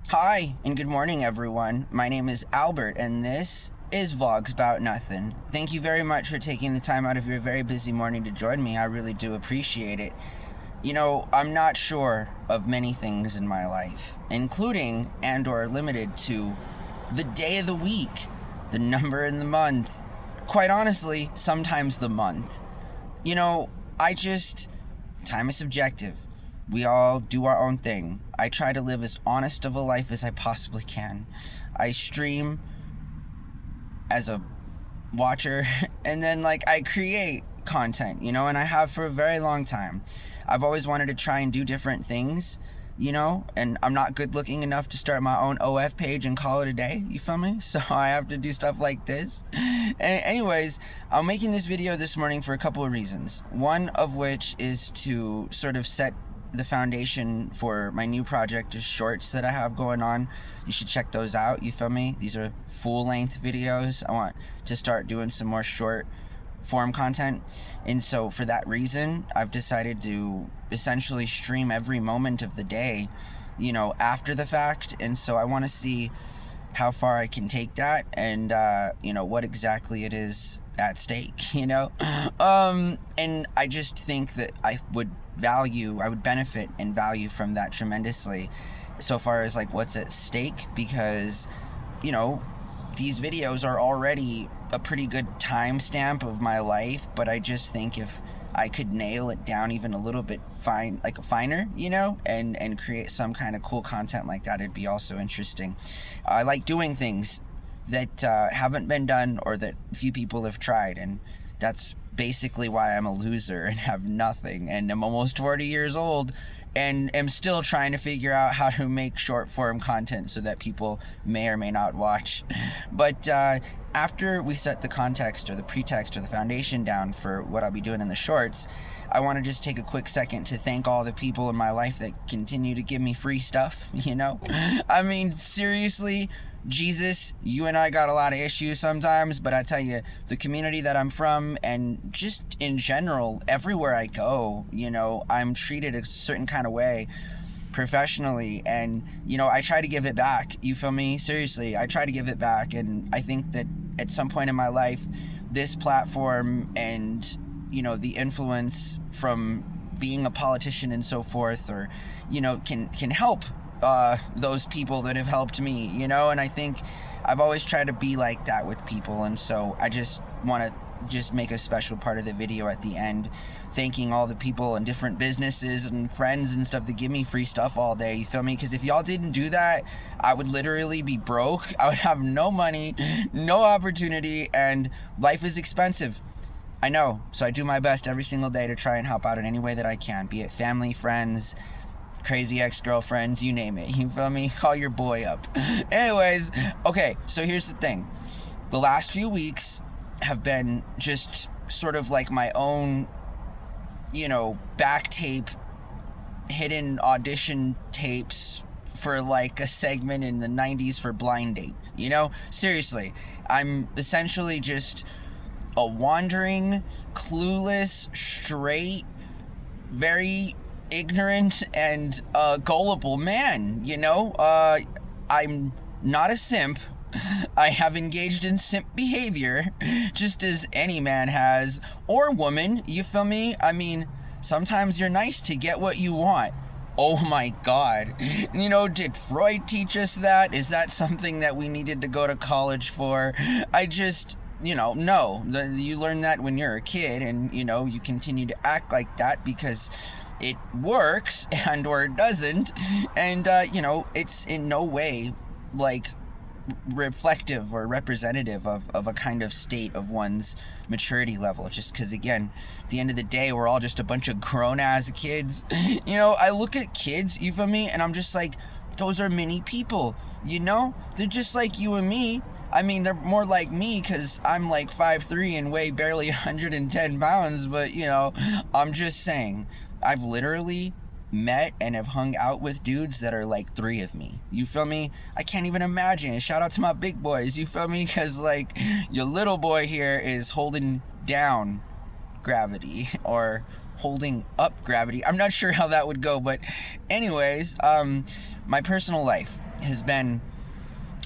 Hi, and good morning, everyone. My name is Albert, and this is Vlogs About Nothing. Thank you very much for taking the time out of your very busy morning to join me. I really do appreciate it. I'm not sure of many things in my life, including and or limited to the day of the week, the number in the month, quite honestly, sometimes the month. You know, I just Time is subjective. We all do our own thing. I try to live as honest of a life as I possibly can. I stream as a watcher and then I create content, and I have for a very long time. I've always wanted to try and do different things, and I'm not good looking enough to start my own OF page and call it a day, you feel me? So I have to do stuff like this. Anyways, I'm making this video this morning for a couple of reasons. One of which is to sort of set the foundation for my new project of shorts that I have going on. You should check those out, you feel me? These are full-length videos. I want to start doing some more short form content, and so for that reason I've decided to essentially stream every moment of the day, after the fact. And so I want to see how far I can take that, and what exactly it is at stake. And I just think that I would benefit and value from that tremendously, so far as what's at stake, because these videos are already a pretty good timestamp of my life, but I just think if I could nail it down even a little bit finer, and create some kind of cool content like that, it'd be also interesting. I like doing things that haven't been done or that few people have tried, and that's basically why I'm a loser and have nothing, and I'm almost 40 years old and am still trying to figure out how to make short form content so that people may or may not watch. But after we set the context or the pretext or the foundation down for what I'll be doing in the shorts, I want to just take a quick second to thank all the people in my life that continue to give me free stuff. I mean, seriously, Jesus, you and I got a lot of issues sometimes, but I tell you, the community that I'm from, and just in general, everywhere I go, I'm treated a certain kind of way professionally, and I try to give it back, you feel me? Seriously, I try to give it back, and I think that at some point in my life, this platform and the influence from being a politician and so forth, or can help those people that have helped me, and I think I've always tried to be like that with people. And so I just want to make a special part of the video at the end, thanking all the people and different businesses and friends and stuff that give me free stuff all day, you feel me? Because if y'all didn't do that, I would literally be broke. I would have no money, no opportunity, and life is expensive. I know, so I do my best every single day to try and help out in any way that I can, be it family, friends, crazy ex-girlfriends, you name it, you feel me? Call your boy up. Anyways, okay, so here's the thing. The last few weeks have been just sort of like my own, back tape, hidden audition tapes for a segment in the 90s for Blind Date, Seriously, I'm essentially just a wandering, clueless, straight, very ignorant and gullible man. I'm not a simp. I have engaged in simp behavior, just as any man has, or woman, you feel me? I mean, sometimes you're nice to get what you want. Oh my God. Did Freud teach us that? Is that something that we needed to go to college for? I just, no. You learn that when you're a kid, and, you continue to act like that because it works and or it doesn't, and it's in no way reflective or representative of a kind of state of one's maturity level, just because, again, at the end of the day, we're all just a bunch of grown-ass kids. I look at kids, you feel me, and I'm just like, those are mini people, they're just like you and me. I mean, they're more like me because I'm 5'3" and weigh barely 110 pounds, but I'm just saying, I've literally met and have hung out with dudes that are 3 of me. You feel me? I can't even imagine. Shout out to my big boys. You feel me? Because your little boy here is holding down gravity or holding up gravity. I'm not sure how that would go, but anyways, my personal life has been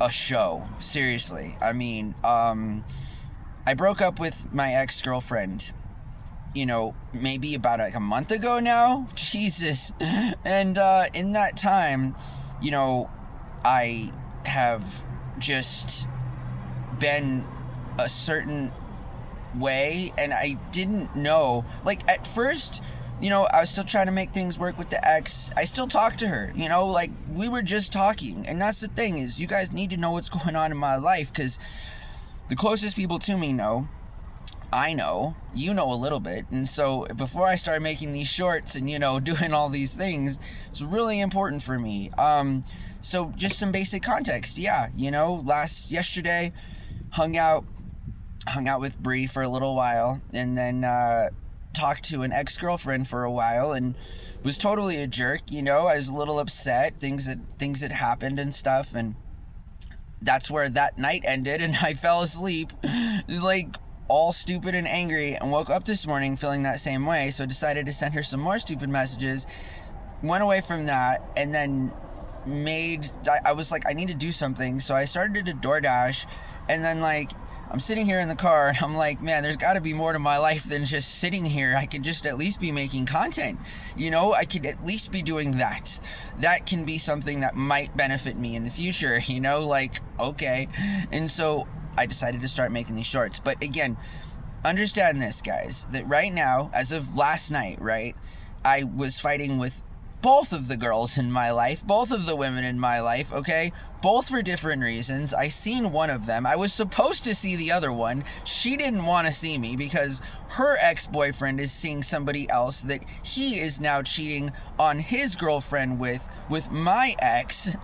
a show. Seriously. I mean, I broke up with my ex-girlfriend, maybe about like a month ago now. Jesus. And in that time, I have just been a certain way, and I didn't know, like, at first, I was still trying to make things work with the ex. I still talk to her, like, we were just talking. And that's the thing, is you guys need to know what's going on in my life, because the closest people to me know, I know, you know a little bit. And so before I start making these shorts and, doing all these things, it's really important for me. So just some basic context. Yeah, yesterday, hung out with Bree for a little while, and then talked to an ex-girlfriend for a while, and was totally a jerk. I was a little upset, things that happened and stuff, and that's where that night ended, and I fell asleep like all stupid and angry, and woke up this morning feeling that same way. So decided to send her some more stupid messages, went away from that, and then I was like, I need to do something, so I started to DoorDash. And then, like, I'm sitting here in the car, and I'm like, man, there's got to be more to my life than just sitting here. I could just at least be making content. I could at least be doing that. That can be something that might benefit me in the future, like, okay. And so I decided to start making these shorts. But again, understand this, guys, that right now, as of last night, right, I was fighting with both of the girls in my life, both of the women in my life, okay? Both for different reasons. I seen one of them. I was supposed to see the other one. She didn't want to see me because her ex-boyfriend is seeing somebody else that he is now cheating on his girlfriend with my ex.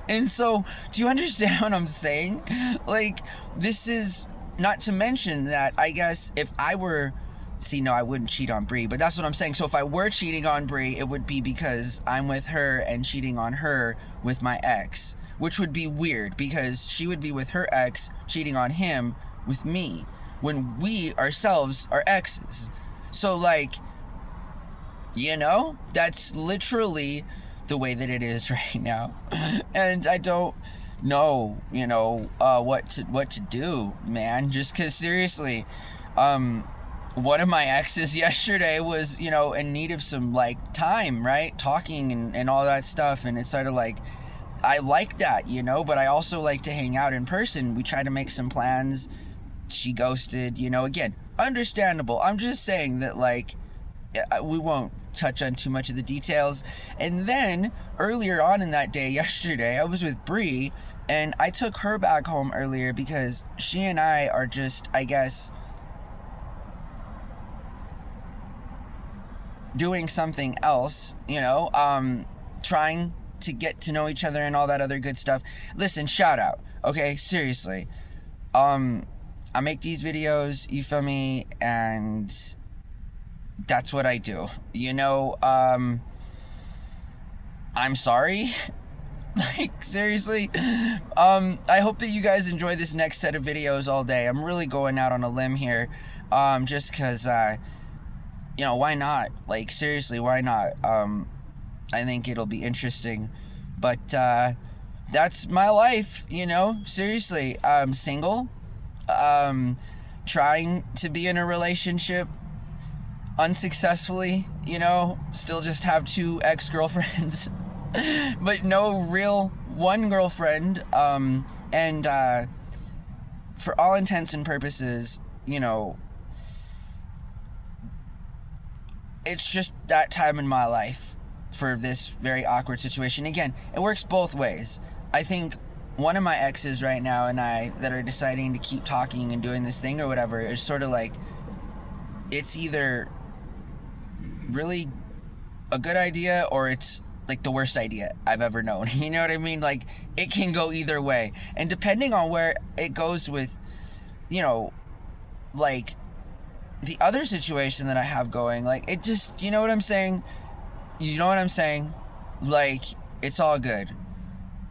And so, do you understand what I'm saying? Like, this is not to mention that, I guess, if I were... See, no, I wouldn't cheat on Bree, but that's what I'm saying. So if I were cheating on Bree, it would be because I'm with her and cheating on her with my ex, which would be weird because she would be with her ex cheating on him with me when we ourselves are exes. So, like, that's literally the way that it is right now. And I don't know, what to do, man, just because seriously, one of my exes yesterday was, in need of some, like, time, right? Talking and all that stuff. And it's sort of like, I like that, but I also like to hang out in person. We tried to make some plans. She ghosted, again, understandable. I'm just saying that, like, we won't touch on too much of the details. And then earlier on in that day, yesterday, I was with Bree, and I took her back home earlier because she and I are just, I guess, doing something else, trying to get to know each other and all that other good stuff. Listen, shout out, okay? Seriously. I make these videos, you feel me? And that's what I do. I'm sorry. Like, seriously. I hope that you guys enjoy this next set of videos all day. I'm really going out on a limb here. Just because, why not? Like, seriously, why not? I think it'll be interesting. But that's my life, seriously. I'm single, trying to be in a relationship unsuccessfully, still just have 2 ex-girlfriends, but no real one girlfriend. And for all intents and purposes, it's just that time in my life for this very awkward situation. Again, it works both ways. I think one of my exes right now and I that are deciding to keep talking and doing this thing or whatever is sort of like, it's either really a good idea or it's like the worst idea I've ever known. You know what I mean? Like, it can go either way. And depending on where it goes with, like, the other situation that I have going, like, it just, you know what I'm saying? Like, it's all good.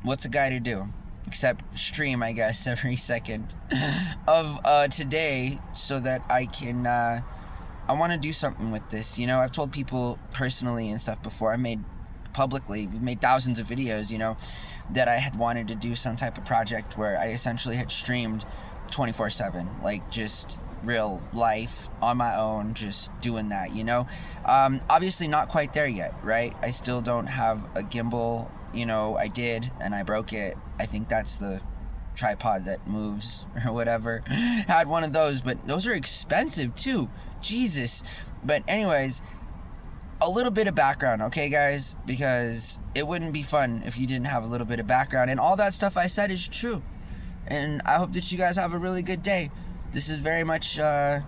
What's a guy to do? Except stream, I guess, every second of today so that I can, I want to do something with this. I've told people personally and stuff before. I made publicly. We've made thousands of videos, you know, that I had wanted to do some type of project where I essentially had streamed 24/7, like just real life on my own, just doing that, you know. Obviously not quite there yet, right? I still don't have a gimbal, you know. I did, and I broke it. I think that's the tripod that moves or whatever. Had one of those, but those are expensive too. Jesus. But anyways, a little bit of background, okay, guys? Because it wouldn't be fun if you didn't have a little bit of background. And all that stuff I said is true. And I hope that you guys have a really good day. This is very much an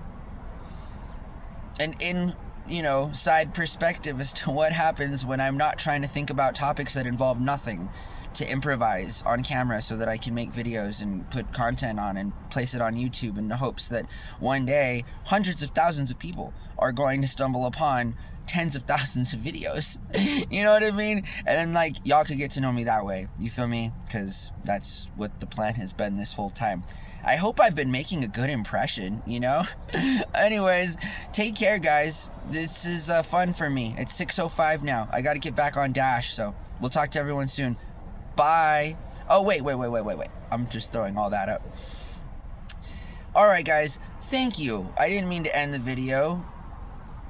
side perspective as to what happens when I'm not trying to think about topics that involve nothing, to improvise on camera so that I can make videos and put content on and place it on YouTube in the hopes that one day hundreds of thousands of people are going to stumble upon tens of thousands of videos. You know what I mean? And then, like, y'all could get to know me that way. You feel me? Because that's what the plan has been this whole time. I hope I've been making a good impression, you know? Anyways, take care, guys. This is fun for me. It's 6:05 now. I got to get back on Dash, so we'll talk to everyone soon. Bye. Oh, wait. I'm just throwing all that up. All right, guys. Thank you. I didn't mean to end the video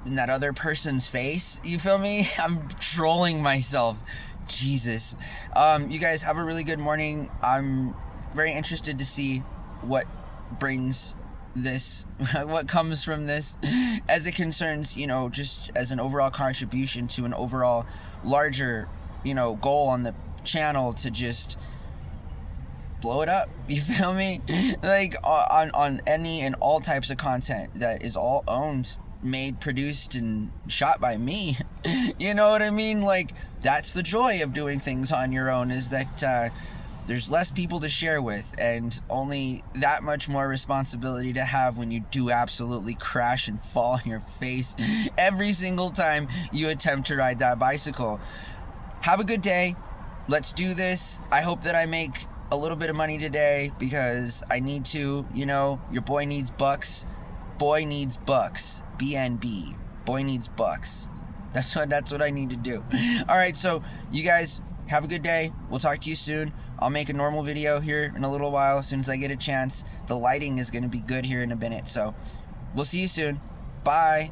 in that other person's face. You feel me? I'm trolling myself. Jesus. You guys have a really good morning. I'm very interested to see what brings this, what comes from this, as it concerns, you know, just as an overall contribution to an overall larger, you know, goal on the channel to just blow it up. You feel me? Like on any and all types of content that is all owned, made, produced, and shot by me. You know what I mean? Like, that's the joy of doing things on your own, is that there's less people to share with, and only that much more responsibility to have when you do absolutely crash and fall on your face every single time you attempt to ride that bicycle. Have a good day. Let's do this. I hope that I make a little bit of money today, because I need to, you know. Your boy needs bucks. Boy needs bucks. BNB. Boy needs bucks. That's what I need to do. All right, so you guys have a good day. We'll talk to you soon. I'll make a normal video here in a little while as soon as I get a chance. The lighting is going to be good here in a minute, so we'll see you soon. Bye.